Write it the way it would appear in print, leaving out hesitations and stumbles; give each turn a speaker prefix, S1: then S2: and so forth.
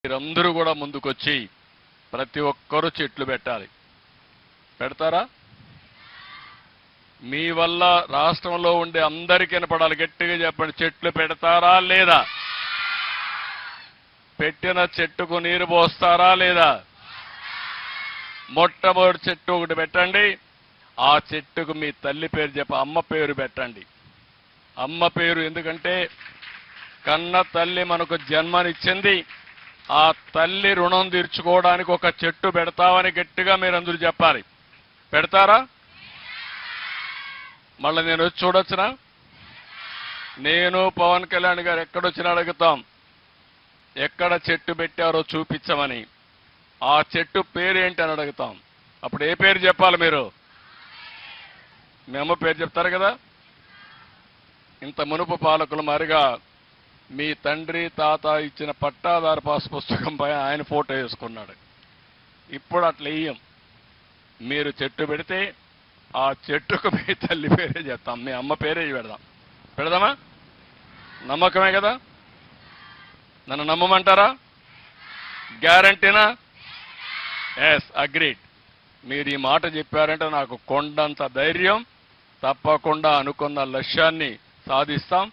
S1: మీరందరూ కూడా ముందుకొచ్చి ప్రతి ఒక్కరూ చెట్లు పెట్టాలి. పెడతారా? మీ వల్ల రాష్ట్రంలో ఉండే అందరికీ వినపడాలి. గట్టిగా చెప్పండి, చెట్లు పెడతారా లేదా? పెట్టిన చెట్టుకు నీరు పోస్తారా లేదా? మొట్టమొదటి చెట్టు ఒకటి పెట్టండి. ఆ చెట్టుకు మీ తల్లి పేరు అమ్మ పేరు పెట్టండి. అమ్మ పేరు ఎందుకంటే కన్న తల్లి మనకు జన్మనిచ్చింది. ఆ తల్లి రుణం తీర్చుకోవడానికి ఒక చెట్టు పెడతామని గట్టిగా మీరందరూ చెప్పాలి. పెడతారా? మళ్ళీ నేను వచ్చి చూడొచ్చునా? నేను పవన్ కళ్యాణ్ గారు ఎక్కడొచ్చినా అడుగుతాం, ఎక్కడ చెట్టు పెట్టారో చూపించమని. ఆ చెట్టు పేరేంటి అని అడుగుతాం. అప్పుడు ఏ పేరు చెప్పాలి మీరు? మీ అమ్మ పేరు చెప్తారు కదా. ఇంత మునుపు పాలకులు మరిగా మీ తండ్రి తాత ఇచ్చిన పట్టాదారు పాస్ పుస్తకంపై ఆయన ఫోటో వేసుకున్నాడు. ఇప్పుడు అట్లా ఇయ్యం. మీరు చెట్టు పెడితే ఆ చెట్టుకు మీ తల్లి పేరే చెప్తాం, మీ అమ్మ పేరే పెడదాం. పెడదామా? నమ్మకమే కదా? నన్ను నమ్మమంటారా? గ్యారంటీనా? Yes, agreed. మీరు ఈ మాట చెప్పారంటే నాకు కొండంత ధైర్యం. తప్పకుండా అనుకున్న లక్ష్యాన్ని సాధిస్తాం.